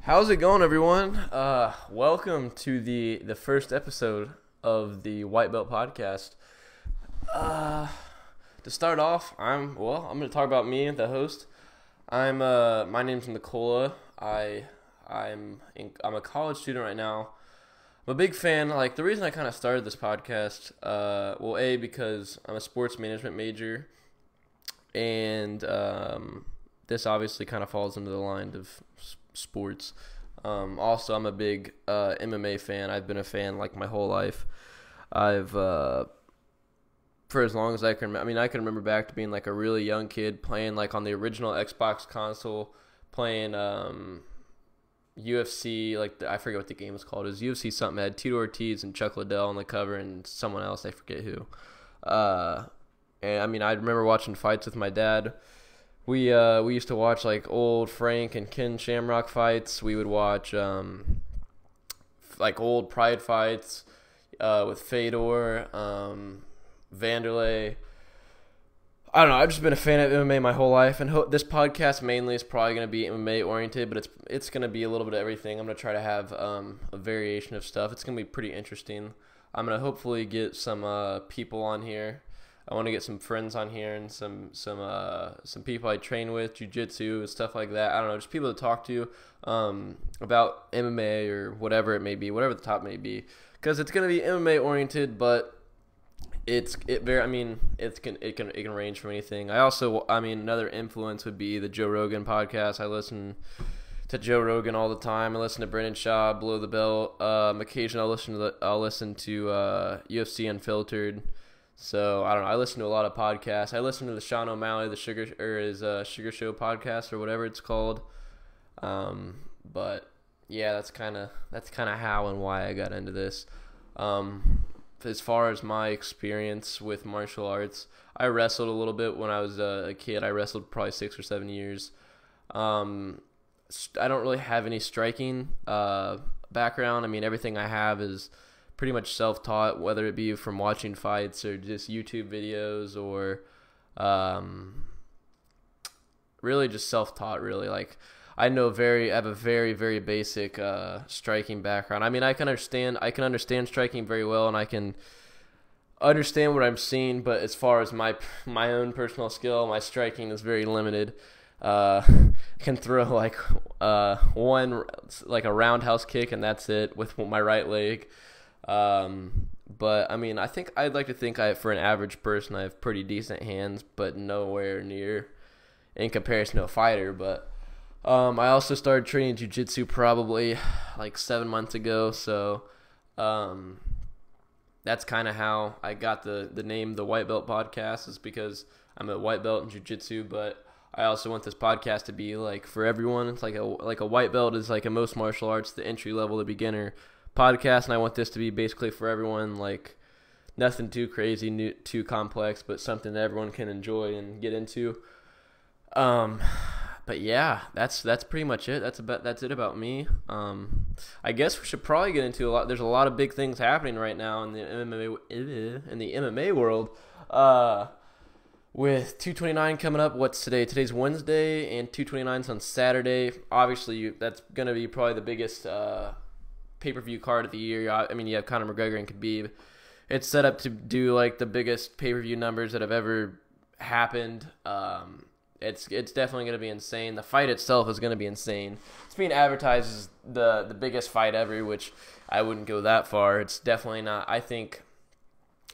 How's it going, everyone? Welcome to the first episode of the White Belt Podcast. To start off, I'm going to talk about me, the host. My name's Nicola. I'm a college student right now. I'm a big fan. Like, the reason I kind of started this podcast, because I'm a sports management major, and this obviously kind of falls into the line of sports. Also, I'm a big MMA fan. I've been a fan like my whole life. I've for as long as I can. I can remember back to being like a really young kid playing like on the original Xbox console, playing UFC. I forget what the game was called. It was UFC something. It had Tito Ortiz and Chuck Liddell on the cover, and someone else, I forget who. I remember watching fights with my dad. We used to watch like old Frank and Ken Shamrock fights. We would watch like old Pride fights with Fedor, Vanderlei. I don't know. I've just been a fan of MMA my whole life, and this podcast mainly is probably going to be MMA oriented, but it's going to be a little bit of everything. I'm going to try to have a variation of stuff. It's going to be pretty interesting. I'm going to hopefully get some people on here. I want to get some friends on here and some people I train with, jiu-jitsu and stuff like that. I don't know, just people to talk to about MMA or whatever it may be, whatever the top may be, because it's going to be MMA oriented, but it can range from anything. Another influence would be the Joe Rogan podcast. I listen to Joe Rogan all the time. I listen to Brendan Shaw, Below the Belt. Occasionally I'll listen to UFC Unfiltered. So I don't know. I listen to a lot of podcasts. I listen to the Sean O'Malley, his Sugar Show podcast or whatever it's called. But yeah, that's kind of how and why I got into this. As far as my experience with martial arts, I wrestled a little bit when I was a kid. I wrestled probably 6 or 7 years. I don't really have any striking background. Everything I have is pretty much self-taught, whether it be from watching fights or just YouTube videos or really just self-taught, really. Like, I have a very, very basic striking background. I can understand striking very well, and I can understand what I'm seeing, but as far as my own personal skill, my striking is very limited. I can throw one a roundhouse kick, and that's it with my right leg. But I'd like to think for an average person, I have pretty decent hands, but nowhere near in comparison to a fighter. But I also started training jiu-jitsu probably like 7 months ago. So that's kind of how I got the name The White Belt Podcast, is because I'm a white belt in jiu-jitsu, but I also want this podcast to be like for everyone. It's like a white belt is like in most martial arts, the entry level, the beginner podcast, and I want this to be basically for everyone, like nothing too crazy, too complex, but something that everyone can enjoy and get into. But yeah, that's pretty much it. That's it about me. I guess we should probably get into a lot. There's a lot of big things happening right now in the MMA world. With 229 coming up, what's today? Today's Wednesday, and 229's on Saturday. Obviously, that's gonna be probably the biggest pay-per-view card of the year. You have Conor McGregor and Khabib. It's set up to do like the biggest pay-per-view numbers that have ever happened. It's definitely going to be insane. The fight itself is going to be insane. It's being advertised as the biggest fight ever, which I wouldn't go that far. It's definitely not. I think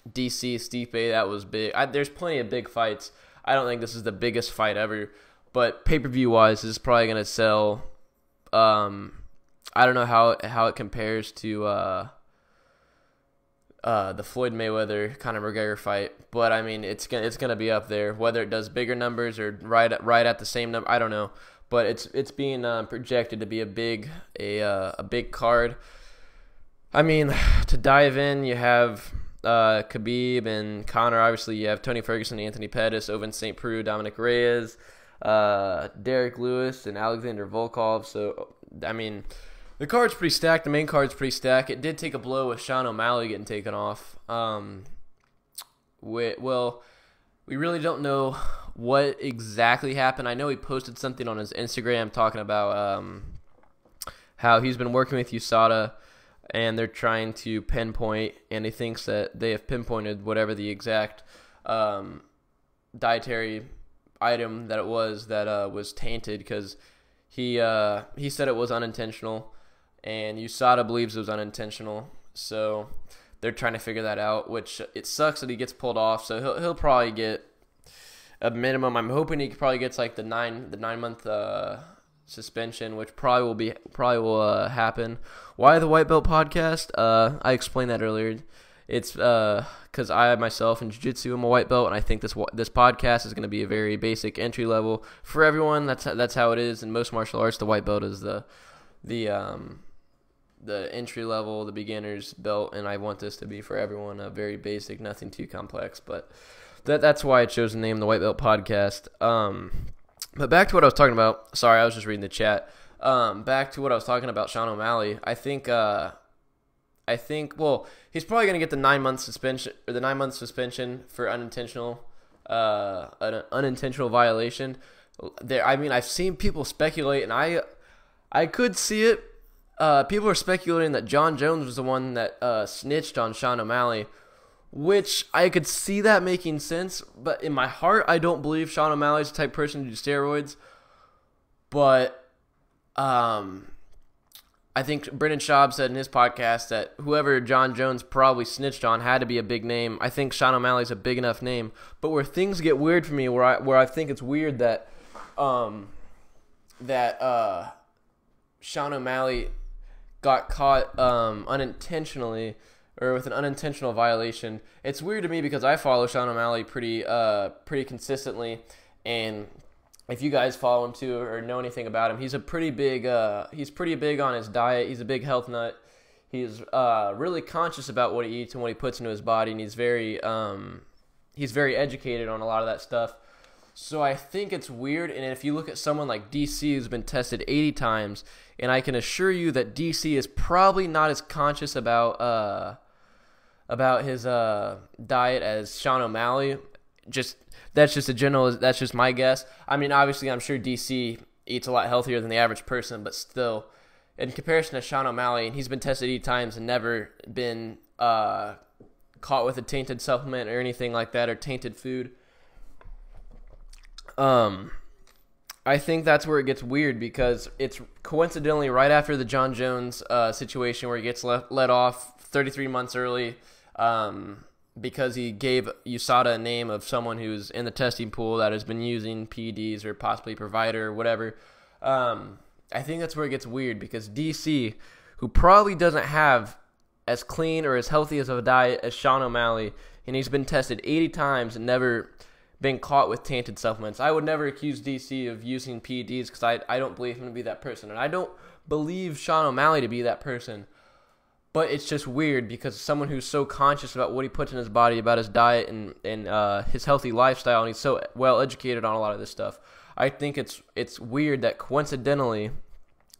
DC Stipe, that was big. There's plenty of big fights. I don't think this is the biggest fight ever, but pay-per-view wise, this is probably going to sell. I don't know how it compares to the Floyd Mayweather Conor McGregor fight, but it's gonna be up there. Whether it does bigger numbers or right at the same number, I don't know. But it's being projected to be a big card. To dive in, you have Khabib and Conor. Obviously, you have Tony Ferguson, Anthony Pettis, Ovince St. Preux, Dominic Reyes, Derek Lewis, and Alexander Volkov. So the card's pretty stacked. The main card's pretty stacked. It did take a blow with Sean O'Malley getting taken off. We really don't know what exactly happened. I know he posted something on his Instagram talking about how he's been working with USADA, and they're trying to pinpoint, and he thinks that they have pinpointed whatever the exact dietary item that it was that was tainted, because he said it was unintentional, and USADA believes it was unintentional. So they're trying to figure that out, which it sucks that he gets pulled off. So he'll probably get a minimum. I'm hoping he probably gets like the 9-month suspension, which probably will happen. Why the White Belt podcast? I explained that earlier. It's because I myself in jiu-jitsu am a white belt, and I think this podcast is going to be a very basic entry level for everyone. That's how it is in most martial arts. The white belt is the entry level, the beginner's belt, and I want this to be for everyone, a very basic, nothing too complex. But that's why I chose the name the White Belt Podcast. But back to what I was talking about. Sorry, I was just reading the chat. Back to what I was talking about, Sean O'Malley. I think well, he's probably gonna get the 9-month suspension or the 9-month suspension for an unintentional violation. I've seen people speculate, and I could see it. People are speculating that John Jones was the one that snitched on Sean O'Malley, which I could see that making sense, but in my heart, I don't believe Sean O'Malley's the type of person to do steroids. But I think Brendan Schaub said in his podcast that whoever John Jones probably snitched on had to be a big name. I think Sean O'Malley's a big enough name. But where things get weird for me, where I think it's weird that Sean O'Malley got caught unintentionally or with an unintentional violation. It's weird to me because I follow Sean O'Malley pretty consistently, and if you guys follow him too or know anything about him, he's pretty big on his diet. He's a big health nut. He's really conscious about what he eats and what he puts into his body, and he's very educated on a lot of that stuff. So I think it's weird, and if you look at someone like DC who's been tested 80 times, and I can assure you that DC is probably not as conscious about his diet as Sean O'Malley. That's just my guess. I mean, obviously, I'm sure DC eats a lot healthier than the average person, but still, in comparison to Sean O'Malley, and he's been tested 80 times and never been caught with a tainted supplement or anything like that, or tainted food. I think that's where it gets weird, because it's coincidentally right after the John Jones situation where he gets let off 33 months early because he gave USADA a name of someone who's in the testing pool that has been using PEDs or possibly Provider or whatever. I think that's where it gets weird, because DC, who probably doesn't have as clean or as healthy as a diet as Sean O'Malley, and he's been tested 80 times and never been caught with tainted supplements. I would never accuse DC of using PEDs because I don't believe him to be that person. And I don't believe Sean O'Malley to be that person. But it's just weird because someone who's so conscious about what he puts in his body, about his diet and his healthy lifestyle, and he's so well educated on a lot of this stuff. I think it's weird that coincidentally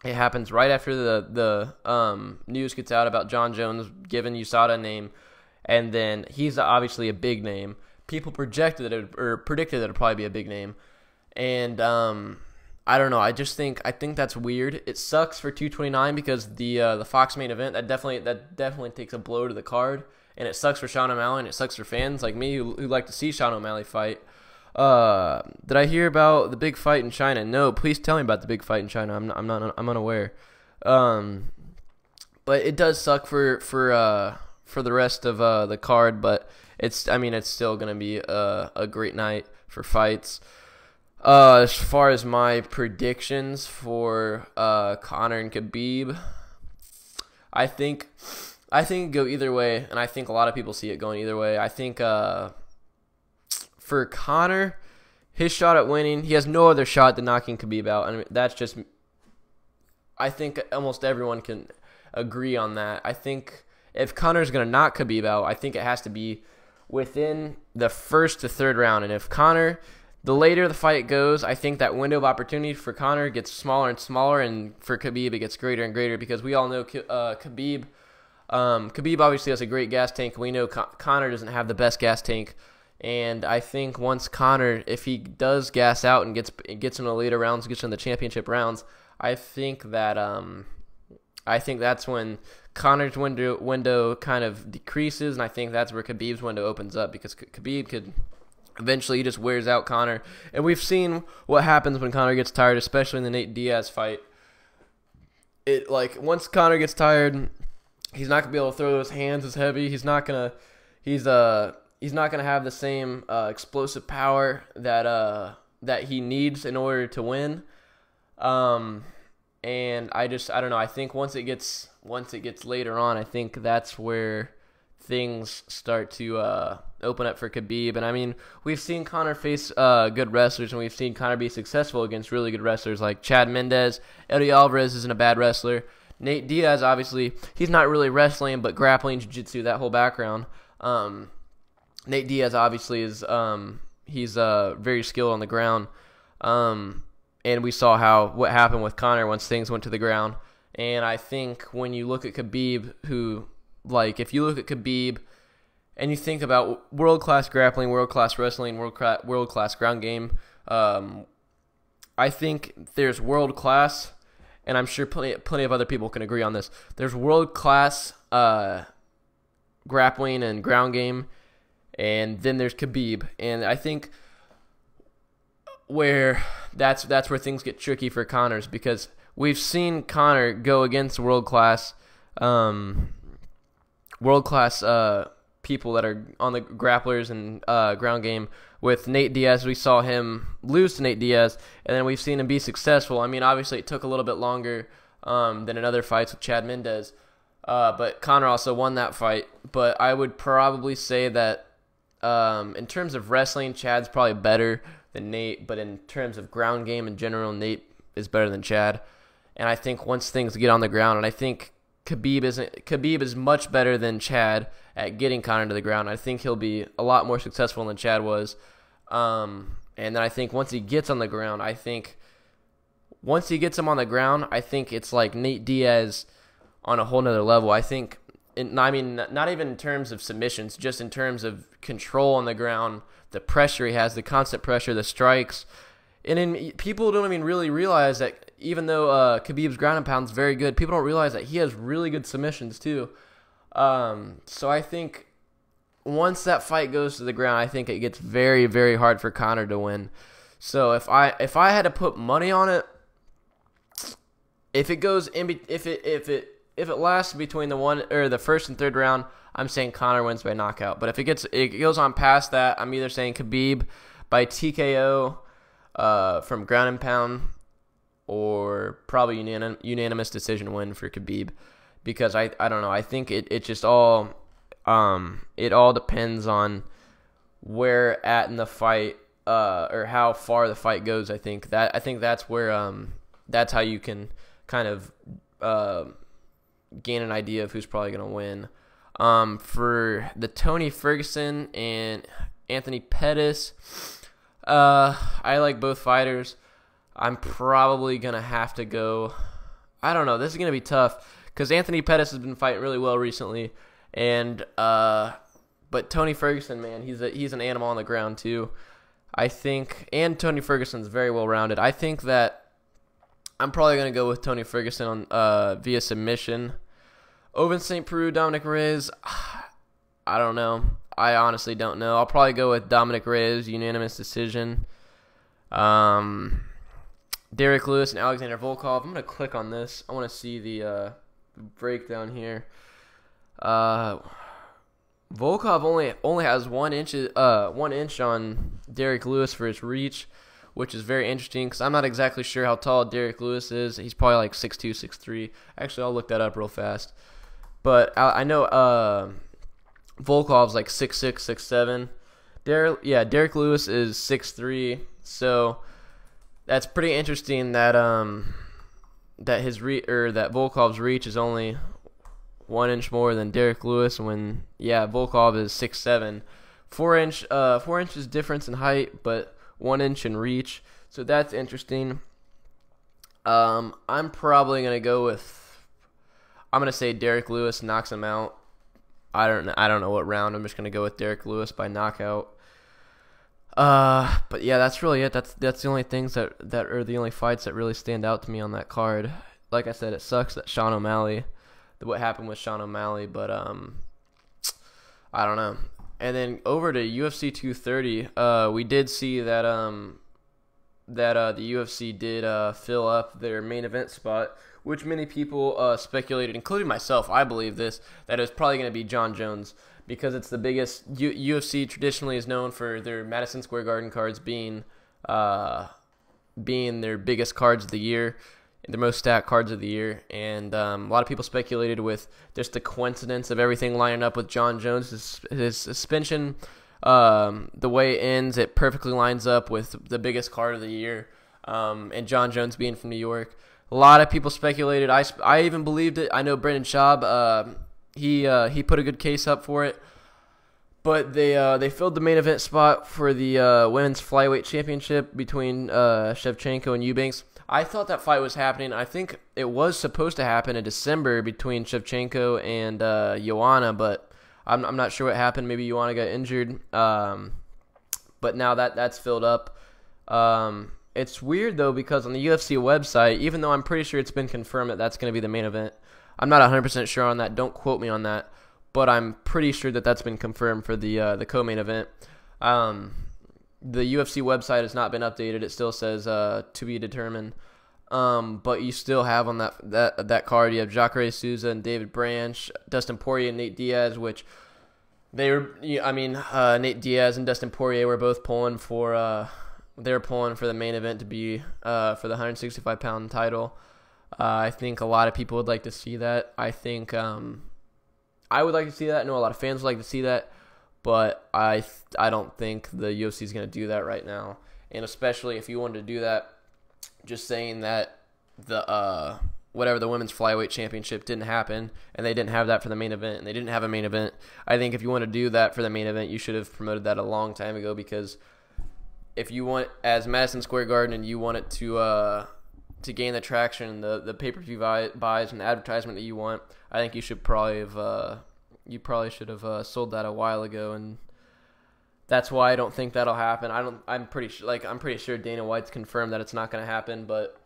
it happens right after the news gets out about John Jones giving USADA a name, and then he's obviously a big name. People predicted that it'd probably be a big name, and I don't know. I think that's weird. It sucks for 229 because the Fox main event that definitely takes a blow to the card, and it sucks for Sean O'Malley, and it sucks for fans like me who like to see Sean O'Malley fight. Did I hear about the big fight in China? No, please tell me about the big fight in China. I'm unaware. But it does suck for the rest of the card, but it's still gonna be a great night for fights. As far as my predictions for Conor and Khabib, I think it go either way, and I think a lot of people see it going either way. I think for Conor, his shot at winning, he has no other shot than knocking Khabib out. I mean, that's just, I think almost everyone can agree on that. I think if Conor's going to knock Khabib out, I think it has to be within the first to third round. And if Conor, the later the fight goes, I think that window of opportunity for Conor gets smaller and smaller, and for Khabib it gets greater and greater, because we all know Khabib obviously has a great gas tank. We know Conor doesn't have the best gas tank. And I think once Conor, if he does gas out and gets in the later rounds, gets in the championship rounds, I think that I think that's when Conor's window kind of decreases, and I think that's where Khabib's window opens up, because Khabib could eventually, he just wears out Conor. And we've seen what happens when Conor gets tired, especially in the Nate Diaz fight. Once Conor gets tired, he's not gonna be able to throw those hands as heavy. He's not gonna have the same explosive power that he needs in order to win. And I don't know. I think once it gets later on, I think that's where things start to open up for Khabib. And I mean, we've seen Conor face good wrestlers, and we've seen Conor be successful against really good wrestlers like Chad Mendez. Eddie Alvarez isn't a bad wrestler. Nate Diaz, obviously, he's not really wrestling, but grappling, jiu-jitsu, that whole background. Nate Diaz obviously is he's very skilled on the ground. And we saw what happened with Conor once things went to the ground. And I think when you look at Khabib, if you look at Khabib and you think about world-class grappling, world-class wrestling, world-class ground game, I think there's world-class, and I'm sure plenty of other people can agree on this. There's world-class grappling and ground game, and then there's Khabib. And I think that's where things get tricky for Conor, because we've seen Conor go against world-class people that are on the grapplers and ground game. With Nate Diaz, we saw him lose to Nate Diaz, and then we've seen him be successful. I mean, obviously it took a little bit longer than in other fights with Chad Mendez, but Conor also won that fight. But I would probably say that in terms of wrestling, Chad's probably better than Nate, but in terms of ground game in general, Nate is better than Chad. And I think once things get on the ground, and I think Khabib is much better than Chad at getting Conor to the ground. I think he'll be a lot more successful than Chad was. And then I think once he gets on the ground, once he gets him on the ground, I think it's like Nate Diaz on a whole nother level. I think, not even in terms of submissions, just in terms of control on the ground, the pressure he has, the constant pressure, the strikes. And people don't even really realize that even though Khabib's ground and pound is very good, people don't realize that he has really good submissions too. So I think once that fight goes to the ground, I think it gets very, very hard for Conor to win. So if I had to put money on it, if it lasts between the first and third round, I'm saying Conor wins by knockout. But if it goes on past that, I'm either saying Khabib by TKO from ground and pound, or probably unanimous decision win for Khabib, because I don't know. I think it just all depends on where at in the fight or how far the fight goes. I think that's where that's how you can kind of gain an idea of who's probably going to win. For the Tony Ferguson and Anthony Pettis, I like both fighters. I'm probably going to have to go. I don't know. This is going to be tough because Anthony Pettis has been fighting really well recently. But Tony Ferguson, man, he's an animal on the ground too. I think, and Tony Ferguson's very well rounded. I think that I'm probably going to go with Tony Ferguson on via submission. Ovince St. Preux, Dominic Reyes, I don't know. I honestly don't know. I'll probably go with Dominic Reyes, unanimous decision. Derek Lewis and Alexander Volkov. I'm going to click on this. I want to see the breakdown here. Volkov only has 1 inch on Derek Lewis for his reach, which is very interesting because I'm not exactly sure how tall Derek Lewis is. He's probably like 6'2", 6'3". Actually, I'll look that up real fast. But I know Volkov's like 6'6", 6'7". Derek Lewis is 6'3", so that's pretty interesting that that Volkov's reach is only 1 inch more than Derek Lewis when Volkov is 6'7". 4 inches difference in height, but 1 inch in reach. So that's interesting. I'm probably gonna go with. I'm gonna say Derek Lewis knocks him out. I don't know what round. I'm just gonna go with Derek Lewis by knockout. But yeah, that's really it. That's the only things that are the only fights that really stand out to me on that card. like I said, it sucks that what happened with Sean O'Malley, but I don't know. And then over to UFC 230, we did see that the UFC did fill up their main event spot, which many people speculated, including myself. I believe that it was probably going to be Jon Jones, because it's the biggest. UFC traditionally is known for their Madison Square Garden cards being their biggest cards of the year, the most stacked cards of the year. And a lot of people speculated with just the coincidence of everything lining up with Jon Jones, his suspension. The way it ends, it perfectly lines up with the biggest card of the year, and Jon Jones being from New York. A lot of people speculated. I even believed it. I know Brendan Schaub, he put a good case up for it. But they filled the main event spot for the women's flyweight championship between Shevchenko and Eubanks. I thought that fight was happening. I think it was supposed to happen in December between Shevchenko and Joanna, but I'm not sure what happened. Maybe Joanna got injured. But now that's filled up. It's weird, though, because on the UFC website, even though I'm pretty sure it's been confirmed that that's going to be the main event, I'm not 100% sure on that. Don't quote me on that. But I'm pretty sure that that's been confirmed for the co-main event. The UFC website has not been updated. It still says to be determined. But you still have on that card, you have Jacare Souza and David Branch, Dustin Poirier and Nate Diaz, which Nate Diaz and Dustin Poirier were both pulling for the main event to be for the 165-pound title. I think a lot of people would like to see that. I think I would like to see that. I know a lot of fans would like to see that, but I don't think the UFC is going to do that right now. And especially if you wanted to do that, just saying that the women's flyweight championship didn't happen, and they didn't have that for the main event, and they didn't have a main event. I think if you want to do that for the main event, you should have promoted that a long time ago, because if you want, as Madison Square Garden, and you want it to gain the traction, the pay-per-view buys and the advertisement that you want, I think you should probably should have sold that a while ago, and that's why I don't think that'll happen. I'm pretty sure Dana White's confirmed that it's not going to happen, but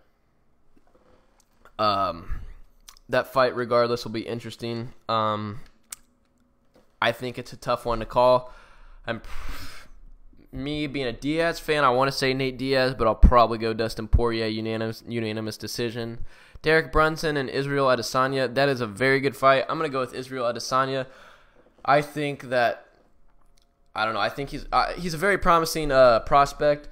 that fight regardless will be interesting. I think it's a tough one to call. Me being a Diaz fan, I want to say Nate Diaz, but I'll probably go Dustin Poirier, unanimous decision. Derek Brunson and Israel Adesanya, that is a very good fight. I'm going to go with Israel Adesanya. I think he's a very promising prospect.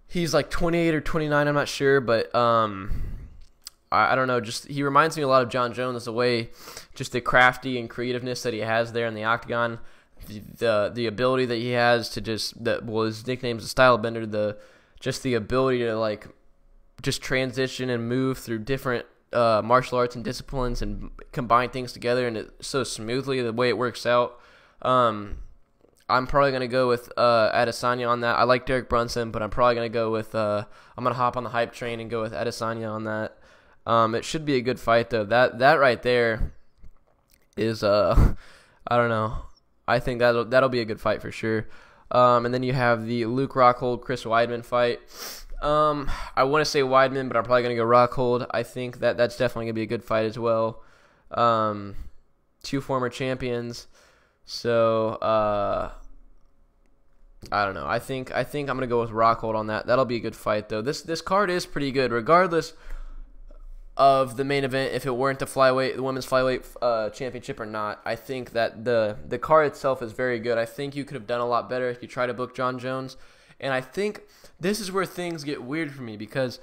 He's like 28 or 29, I'm not sure, but I don't know. Just he reminds me a lot of Jon Jones, the way, just the crafty and creativeness that he has there in the octagon. The ability that he has to his nickname's the style bender, the ability to just transition and move through different martial arts and disciplines and combine things together, and it so smoothly, the way it works out. I'm probably going to go with Adesanya on that. I like Derek Brunson, but I'm probably going to go with I'm going to hop on the hype train and go with Adesanya on that. It should be a good fight, though. That right there is I don't know. I think that'll be a good fight for sure. And then you have the Luke Rockhold, Chris Weidman fight. I want to say Weidman, but I'm probably going to go Rockhold. I think that's definitely going to be a good fight as well. Two former champions. So, I don't know. I think I'm going to go with Rockhold on that. That'll be a good fight, though. This card is pretty good, regardless of the main event, if it weren't the women's flyweight championship or not. I think that the card itself is very good. I think you could have done a lot better if you try to book Jon Jones. And I think this is where things get weird for me, because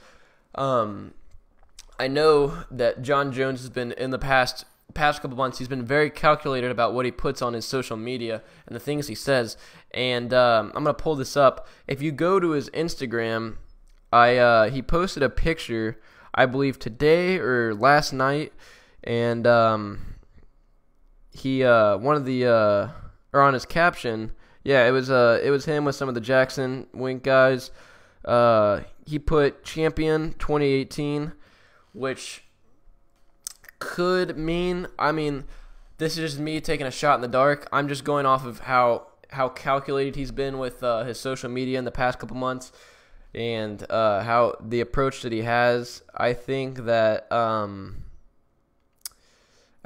I know that Jon Jones has been, in the past couple months, he's been very calculated about what he puts on his social media and the things he says. And I'm going to pull this up. If you go to his Instagram, he posted a picture, I believe today or last night, and he or on his caption, yeah, it was him with some of the Jackson Wink guys. He put champion 2018, which could mean, this is just me taking a shot in the dark. I'm just going off of how calculated he's been with his social media in the past couple months. and how the approach that he has. I think that I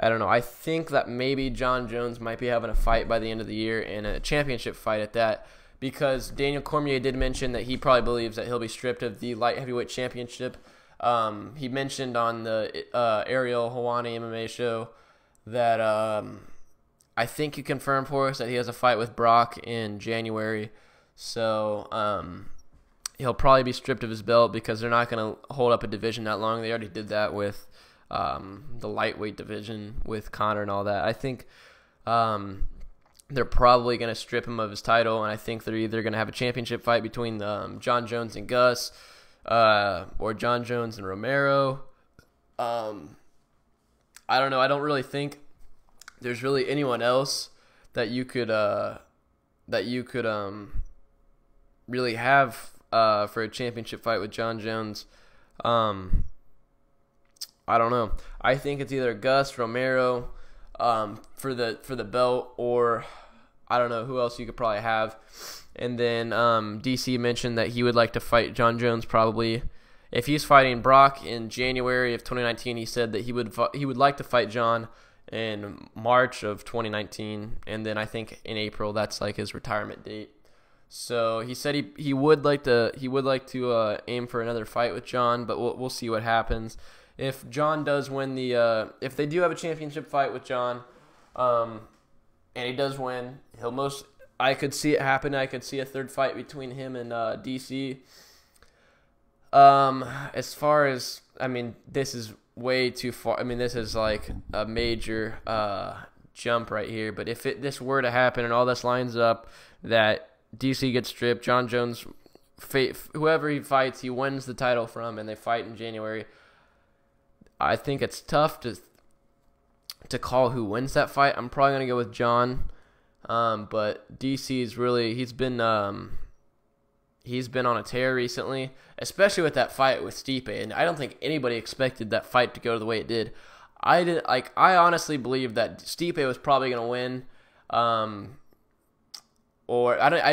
don't know. I think that maybe John Jones might be having a fight by the end of the year, and a championship fight at that, because Daniel Cormier did mention that he probably believes that he'll be stripped of the light heavyweight championship. He mentioned on the Ariel Helwani MMA show that I think he confirmed for us that he has a fight with Brock in January. So he'll probably be stripped of his belt because they're not going to hold up a division that long. They already did that with the lightweight division with Conor and all that. I think they're probably going to strip him of his title, and I think they're either going to have a championship fight between John Jones and Gus, or John Jones and Romero. I don't know. I don't really think there's really anyone else that you could really have for a championship fight with John Jones. I don't know. I think it's either Gus, Romero, for the belt, or I don't know who else you could probably have. And then DC mentioned that he would like to fight John Jones probably. If he's fighting Brock in January of 2019, he said that he would like to fight John in March of 2019, and then I think in April that's like his retirement date. So he said he would like to aim for another fight with John, but we'll see what happens. If John does win if they do have a championship fight with John, and he does win, I could see it happen. I could see a third fight between him and DC. As far as, this is way too far. This is like a major jump right here. But if this were to happen and all this lines up, that DC gets stripped, John Jones, whoever he fights, he wins the title from, and they fight in January. I think it's tough to call who wins that fight. I'm probably gonna go with John, but DC's really he's been on a tear recently, especially with that fight with Stipe, and I don't think anybody expected that fight to go the way it did. I honestly believe that Stipe was probably gonna win, I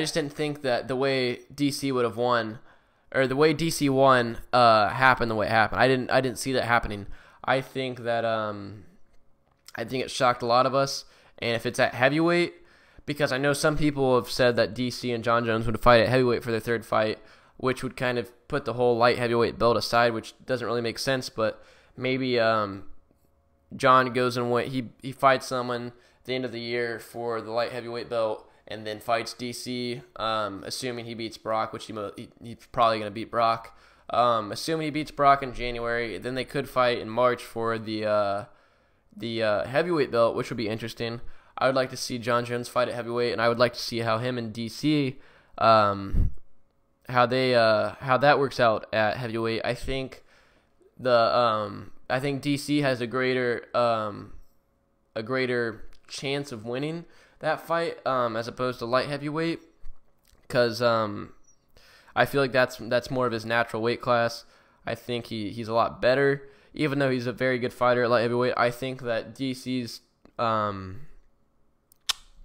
just didn't think that the way DC would have won, or the way DC won, happened the way it happened. I didn't see that happening. I think that it shocked a lot of us, and if it's at heavyweight, because I know some people have said that DC and John Jones would fight at heavyweight for their third fight, which would kind of put the whole light heavyweight belt aside, which doesn't really make sense. But maybe John goes and he fights someone at the end of the year for the light heavyweight belt, and then fights DC, assuming he beats Brock, which he's probably going to beat Brock. Assuming he beats Brock in January, then they could fight in March for the heavyweight belt, which would be interesting. I would like to see John Jones fight at heavyweight, and I would like to see how him and DC, how that works out at heavyweight. I think DC has a greater chance of winning that fight, as opposed to light heavyweight, because I feel like that's more of his natural weight class. I think he's a lot better, even though he's a very good fighter at light heavyweight. I think that DC's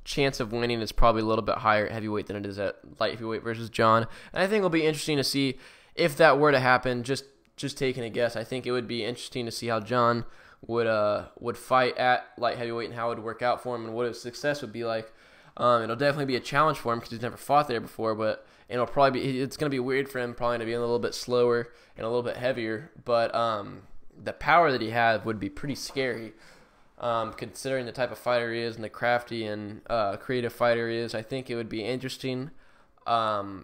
chance of winning is probably a little bit higher at heavyweight than it is at light heavyweight versus John. And I think it'll be interesting to see if that were to happen. Just taking a guess, I think it would be interesting to see how John would fight at light heavyweight and how it would work out for him and what his success would be like. It'll definitely be a challenge for him because he's never fought there before, but it's going to be weird for him, probably to be a little bit slower and a little bit heavier, but the power that he had would be pretty scary, considering the type of fighter he is and the crafty and creative fighter he is. I think it would be interesting. I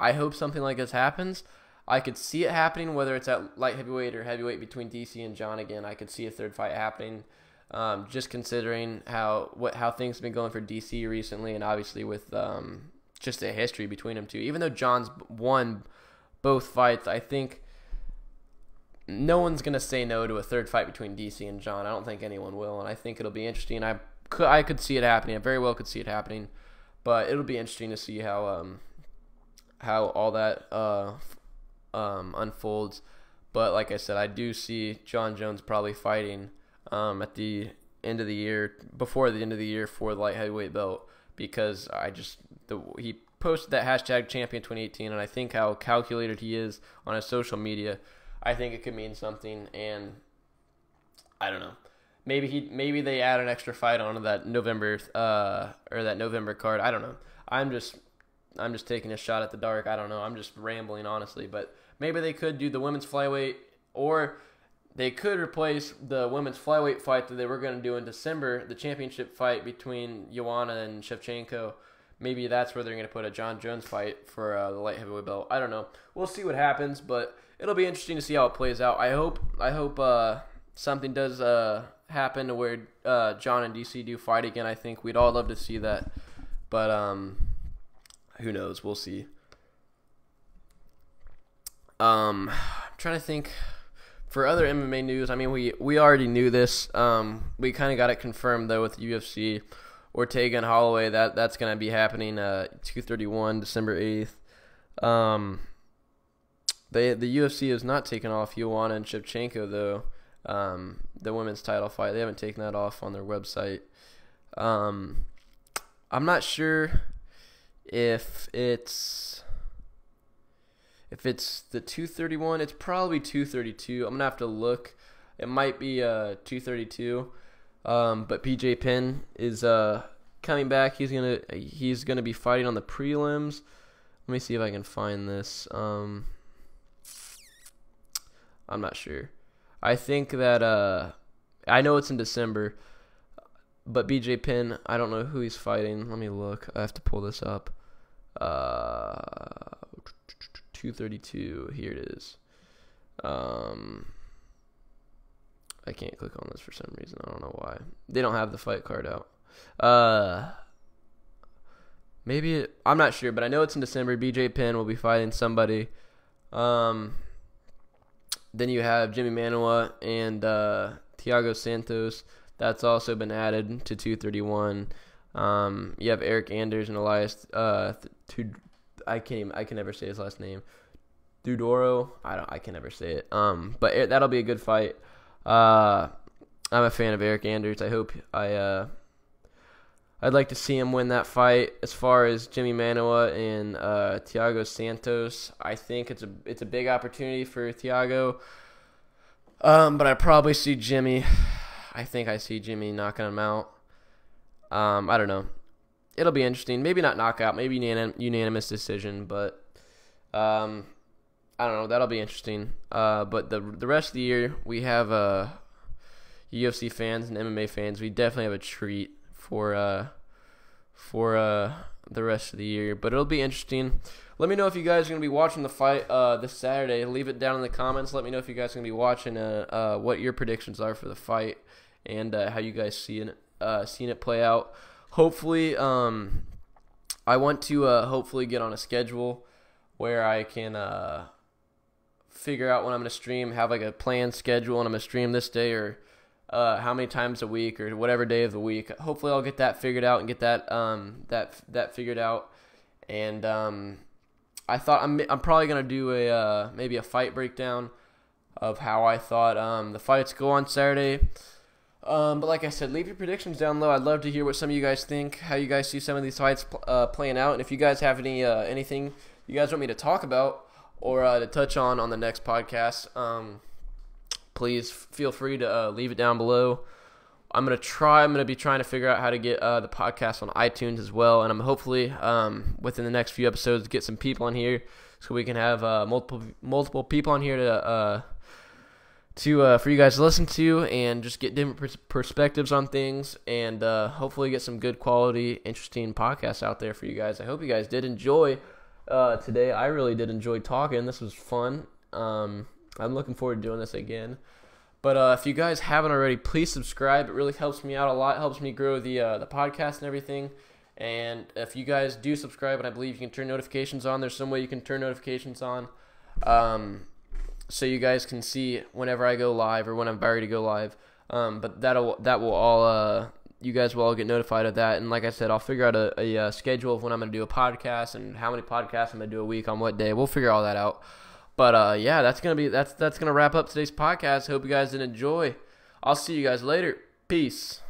hope something like this happens. I could see it happening, whether it's at light heavyweight or heavyweight between DC and John again. I could see a third fight happening, just considering how things have been going for DC recently, and obviously with just a history between them two. Even though John's won both fights, I think no one's going to say no to a third fight between DC and John. I don't think anyone will, and I think it'll be interesting. I could see it happening. I very well could see it happening, but it'll be interesting to see how all that unfolds. But like I said, I do see John Jones probably fighting at the end of the year, before the end of the year, for the light heavyweight belt, because posted that hashtag champion 2018, and I think how calculated he is on his social media, I think it could mean something. And I don't know, maybe they add an extra fight onto that November card. I don't know. I'm just taking a shot at the dark. I don't know. I'm just rambling, honestly. But maybe they could do the women's flyweight, or they could replace the women's flyweight fight that they were going to do in December, the championship fight between Joanna and Shevchenko. Maybe that's where they're going to put a John Jones fight for the light heavyweight belt. I don't know. We'll see what happens, but it'll be interesting to see how it plays out. I hope something does happen to where John and DC do fight again. I think we'd all love to see that, but who knows? We'll see. I'm trying to think for other MMA news. I mean, we already knew this. We kind of got it confirmed though with UFC. Ortega and Holloway, that's going to be happening 231 December 8th. The UFC has not taken off Joanna and Shevchenko though. The women's title fight, they haven't taken that off on their website. I'm not sure if it's the 231. It's probably 232. I'm gonna have to look. It might be 232. But BJ Penn is coming back. He's gonna be fighting on the prelims. Let me see if I can find this. I'm not sure. I think that I know it's in December, but BJ Penn, I don't know who he's fighting. Let me look. I have to pull this up. 232. Here it is. I can't click on this for some reason. I don't know why. They don't have the fight card out. I'm not sure, but I know it's in December. BJ Penn will be fighting somebody. Then you have Jimmy Manuwa and Thiago Santos. That's also been added to 231. You have Eric Anders and Elias. I can never say his last name. Dudoro. I can never say it. But that'll be a good fight. I'm a fan of Eric Anders. I hope I'd like to see him win that fight. As far as Jimmy Manuwa and Thiago Santos, I think it's a big opportunity for Thiago. But I probably see Jimmy. I think I see Jimmy knocking him out. I don't know. It'll be interesting. Maybe not knockout. Maybe unanimous decision. But I don't know. That'll be interesting. But the rest of the year, we have UFC fans and MMA fans. We definitely have a treat for the rest of the year. But it'll be interesting. Let me know if you guys are going to be watching the fight this Saturday. Leave it down in the comments. Let me know if you guys are going to be watching what your predictions are for the fight and how you guys seeing it play out. Hopefully, I want to hopefully get on a schedule where I can figure out when I'm going to stream, have like a planned schedule, and I'm going to stream this day or how many times a week or whatever day of the week. Hopefully I'll get that figured out and get that that figured out. And I thought I'm probably going to do maybe a fight breakdown of how I thought the fights go on Saturday. But like I said, leave your predictions down low. I'd love to hear what some of you guys think, how you guys see some of these fights playing out, and if you guys have anything you guys want me to talk about or to touch on the next podcast, please feel free to leave it down below. I'm going to be trying to figure out how to get the podcast on iTunes as well, and I'm hopefully within the next few episodes get some people on here so we can have multiple people on here for you guys to listen to and just get different perspectives on things, and hopefully get some good quality, interesting podcasts out there for you guys. I hope you guys did enjoy today. I really did enjoy talking. This was fun. I'm looking forward to doing this again. But if you guys haven't already, please subscribe. It really helps me out a lot. It helps me grow the podcast and everything. And if you guys do subscribe, and I believe you can turn notifications on, there's some way you can turn notifications on, so you guys can see whenever I go live or when I'm about to go live. But that will all you guys will all get notified of that. And like I said, I'll figure out a schedule of when I'm going to do a podcast and how many podcasts I'm going to do a week on what day. We'll figure all that out. But yeah, that's gonna wrap up today's podcast. Hope you guys did enjoy. I'll see you guys later. Peace.